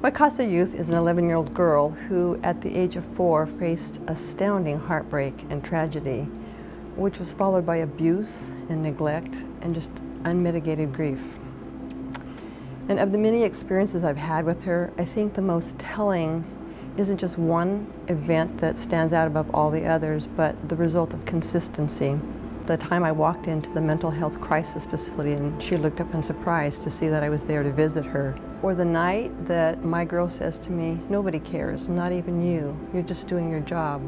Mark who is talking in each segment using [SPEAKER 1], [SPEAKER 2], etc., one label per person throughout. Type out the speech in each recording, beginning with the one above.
[SPEAKER 1] My CASA youth is an 11-year-old girl who, at the age of 4, faced astounding heartbreak and tragedy, which was followed by abuse and neglect and just unmitigated grief. And of the many experiences I've had with her, I think the most telling isn't just one event that stands out above all the others, but the result of consistency. The time I walked into the mental health crisis facility and she looked up in surprise to see that I was there to visit her. Or the night that my girl says to me, "Nobody cares, not even you. You're just doing your job."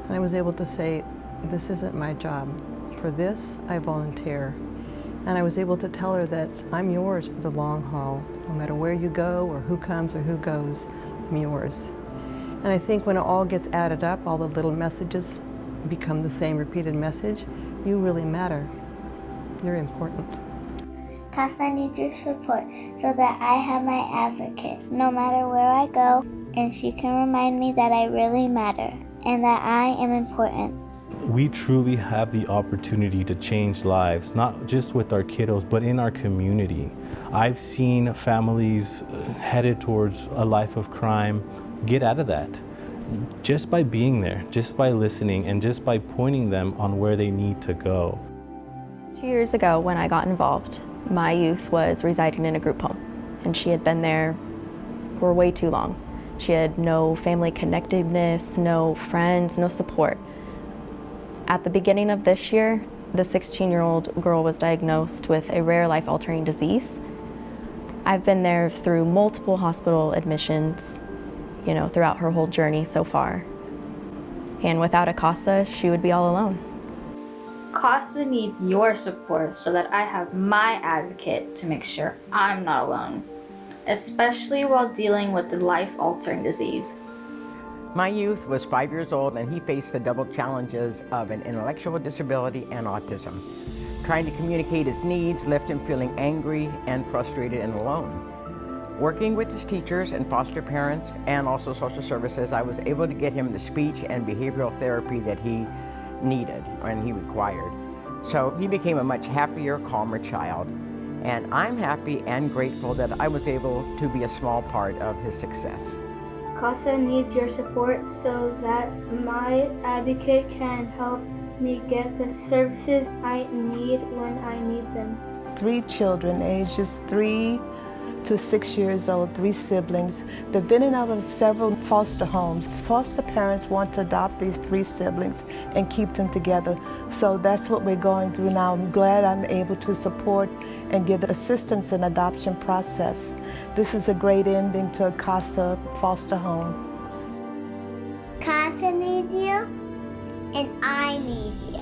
[SPEAKER 1] And I was able to say, "This isn't my job. For this, I volunteer." And I was able to tell her that I'm yours for the long haul. No matter where you go or who comes or who goes, I'm yours. And I think when it all gets added up, all the little messages become the same repeated message. You really matter. You're important.
[SPEAKER 2] CASA needs your support so that I have my advocate no matter where I go, and she can remind me that I really matter and that I am important.
[SPEAKER 3] We truly have the opportunity to change lives, not just with our kiddos, but in our community. I've seen families headed towards a life of crime get out of that just by being there, just by listening, and just by pointing them on where they need to go.
[SPEAKER 4] 2 years ago, when I got involved, my youth was residing in a group home, and she had been there for way too long. She had no family connectedness, no friends, no support. At the beginning of this year, the 16-year-old girl was diagnosed with a rare life-altering disease. I've been there through multiple hospital admissions, throughout her whole journey so far. And without a CASA, she would be all alone.
[SPEAKER 5] CASA needs your support so that I have my advocate to make sure I'm not alone, especially while dealing with the life-altering disease.
[SPEAKER 6] My youth was 5 years old and he faced the double challenges of an intellectual disability and autism. Trying to communicate his needs left him feeling angry and frustrated and alone. Working with his teachers and foster parents and also social services, I was able to get him the speech and behavioral therapy that he needed and he required. So he became a much happier, calmer child. And I'm happy and grateful that I was able to be a small part of his success.
[SPEAKER 7] CASA needs your support so that my advocate can help me get the services I need when I need them.
[SPEAKER 8] 3 children, ages 3 to 6 years old, 3 siblings. They've been in out of several foster homes. Foster parents want to adopt these 3 siblings and keep them together. So that's what we're going through now. I'm glad I'm able to support and give assistance in adoption process. This is a great ending to a CASA foster home.
[SPEAKER 2] CASA needs you, and I need you.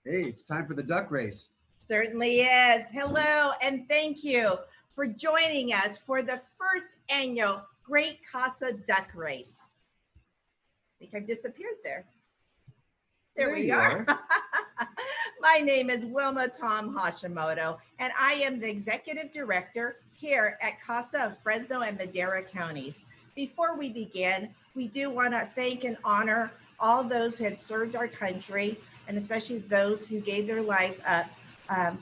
[SPEAKER 9] Hey, it's time for the duck race.
[SPEAKER 10] Certainly is. Hello, and thank you for joining us for the first annual Great CASA Duck Race. I think I've disappeared there. There we are. My name is Wilma Tom Hashimoto, and I am the Executive Director here at CASA of Fresno and Madera counties. Before we begin, we do want to thank and honor all those who had served our country, and especially those who gave their lives up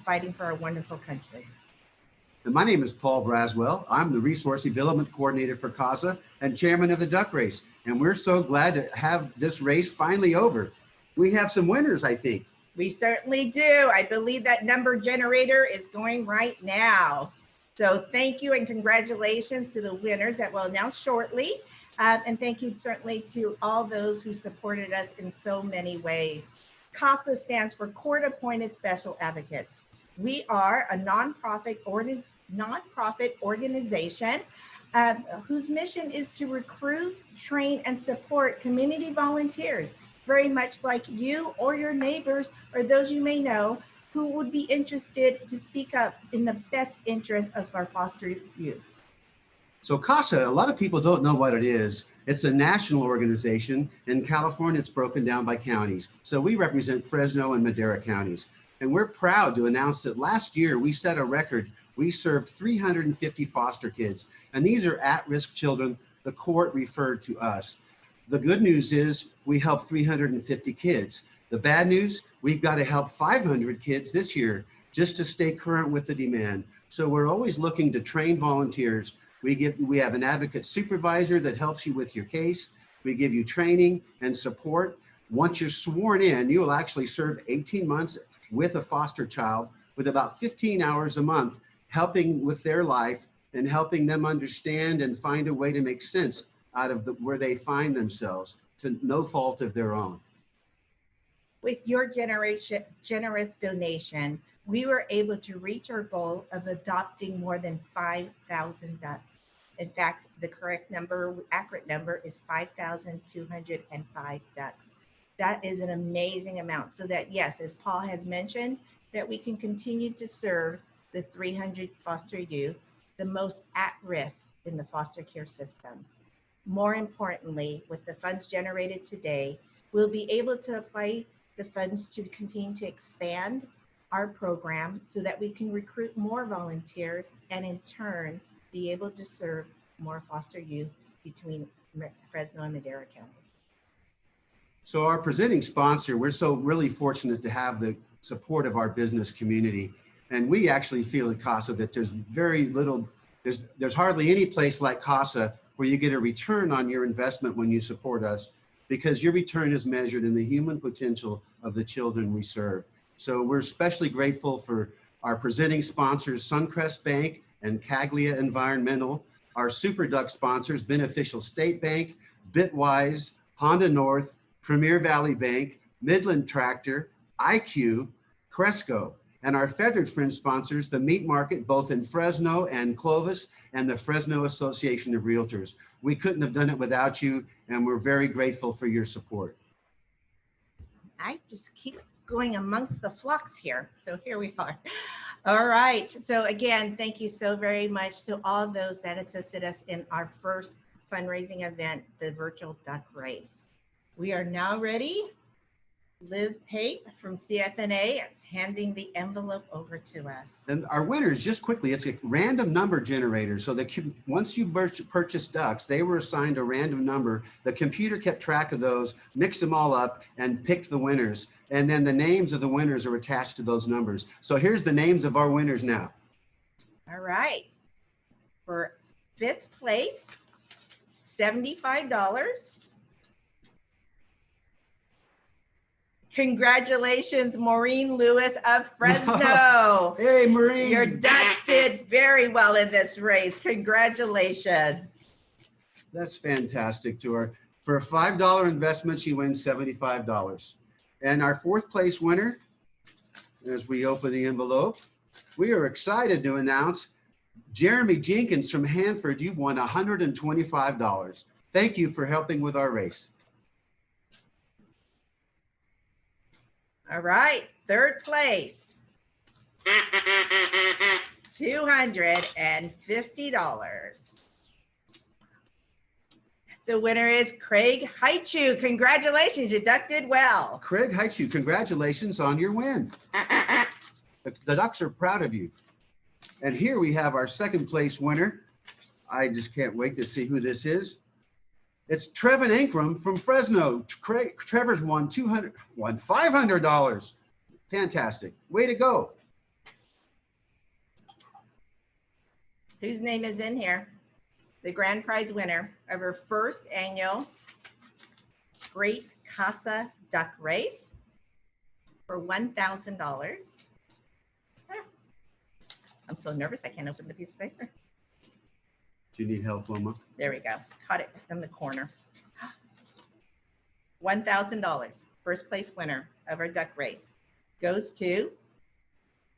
[SPEAKER 10] fighting for our wonderful country.
[SPEAKER 9] And my name is Paul Braswell. I'm the Resource Development Coordinator for CASA and Chairman of the Duck Race. And we're so glad to have this race finally over. We have some winners, I think.
[SPEAKER 10] We certainly do. I believe that number generator is going right now. So thank you and congratulations to the winners that we'll announce shortly. And thank you certainly to all those who supported us in so many ways. CASA stands for Court Appointed Special Advocates. We are a nonprofit organization whose mission is to recruit, train, and support community volunteers, very much like you or your neighbors or those you may know who would be interested to speak up in the best interest of our foster youth.
[SPEAKER 9] So CASA, a lot of people don't know what it is. It's a national organization. In California, it's broken down by counties. So we represent Fresno and Madera counties. And we're proud to announce that last year we set a record. We served 350 foster kids. And these are at-risk children the court referred to us. The good news is we helped 350 kids. The bad news, we've got to help 500 kids this year just to stay current with the demand. So we're always looking to train volunteers. We have an advocate supervisor that helps you with your case. We give you training and support. Once you're sworn in, you will actually serve 18 months with a foster child with about 15 hours a month, helping with their life and helping them understand and find a way to make sense out of where they find themselves to no fault of their own.
[SPEAKER 10] With your generous donation, we were able to reach our goal of adopting more than 5,000 ducks. In fact, the accurate number is 5,205 ducks. That is an amazing amount. So that, yes, as Paul has mentioned, that we can continue to serve the 300 foster youth, the most at risk in the foster care system. More importantly, with the funds generated today, we'll be able to apply the funds to continue to expand our program so that we can recruit more volunteers and in turn be able to serve more foster youth between Fresno and Madera counties.
[SPEAKER 9] So our presenting sponsor, we're so really fortunate to have the support of our business community. And we actually feel at CASA that there's very little, there's hardly any place like CASA where you get a return on your investment when you support us, because your return is measured in the human potential of the children we serve. So we're especially grateful for our presenting sponsors, Suncrest Bank and Caglia Environmental, our Super Duck sponsors, Beneficial State Bank, Bitwise, Honda North, Premier Valley Bank, Midland Tractor, IQ, Cresco, and our Feathered Friends sponsors, the Meat Market, both in Fresno and Clovis, and the Fresno Association of Realtors. We couldn't have done it without you, and we're very grateful for your support.
[SPEAKER 10] I just keep going amongst the flocks here. So here we are. All right. So again, thank you so very much to all those that assisted us in our first fundraising event, the virtual duck race. We are now ready. Liv Pape from CFNA is handing the envelope over to us.
[SPEAKER 9] And our winners, just quickly, it's a random number generator. So that once you purchase ducks, they were assigned a random number. The computer kept track of those, mixed them all up, and picked the winners. And then the names of the winners are attached to those numbers. So here's the names of our winners now.
[SPEAKER 10] All right. For 5th place, $75. Congratulations, Maureen Lewis of Fresno.
[SPEAKER 9] Hey, Maureen.
[SPEAKER 10] Your duck did very well in this race. Congratulations.
[SPEAKER 9] That's fantastic to her. For a $5 investment, she wins $75. And our 4th place winner, as we open the envelope, we are excited to announce Jeremy Jenkins from Hanford. You've won $125. Thank you for helping with our race.
[SPEAKER 10] All right, third place. $250. The winner is Craig Haichu. Congratulations, you did well.
[SPEAKER 9] Craig Haichu, congratulations on your win. The Ducks are proud of you. And here we have our second place winner. I just can't wait to see who this is. It's Trevin Ankrum from Fresno. Trevor's won $500. Fantastic. Way to go.
[SPEAKER 10] Whose name is in here? The grand prize winner of our first annual Great CASA Duck Race for $1,000. I'm so nervous I can't open the piece of paper.
[SPEAKER 9] Do you need help, Wilma?
[SPEAKER 10] There we go. Caught it in the corner. $1,000. First place winner of our duck race goes to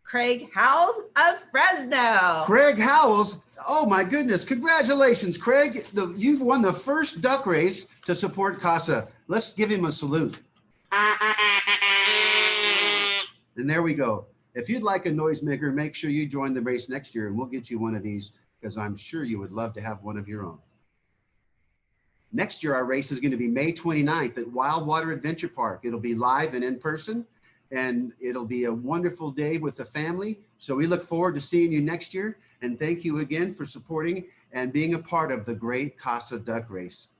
[SPEAKER 10] Craig Howells of Fresno.
[SPEAKER 9] Craig Howells. Oh my goodness. Congratulations, Craig. You've won the first duck race to support CASA. Let's give him a salute. And there we go. If you'd like a noisemaker, make sure you join the race next year and we'll get you one of these because I'm sure you would love to have one of your own. Next year, our race is going to be May 29th at Wild Water Adventure Park. It'll be live and in person, and it'll be a wonderful day with the family. So we look forward to seeing you next year. And thank you again for supporting and being a part of the great CASA Duck Race.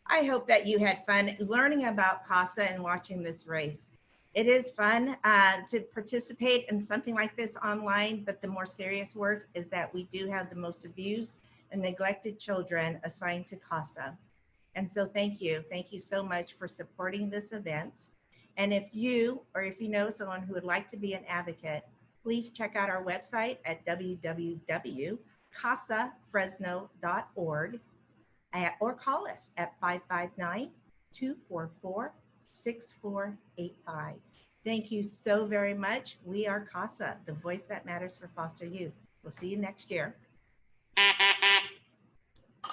[SPEAKER 10] I hope that you had fun learning about CASA and watching this race. It is fun to participate in something like this online, but the more serious work is that we do have the most abused and neglected children assigned to CASA. And so thank you. Thank you so much for supporting this event. And if you know someone who would like to be an advocate, please check out our website at www.casafresno.org or call us at 559-244-6485. Thank you so very much. We are CASA, the voice that matters for foster youth. We'll see you next year.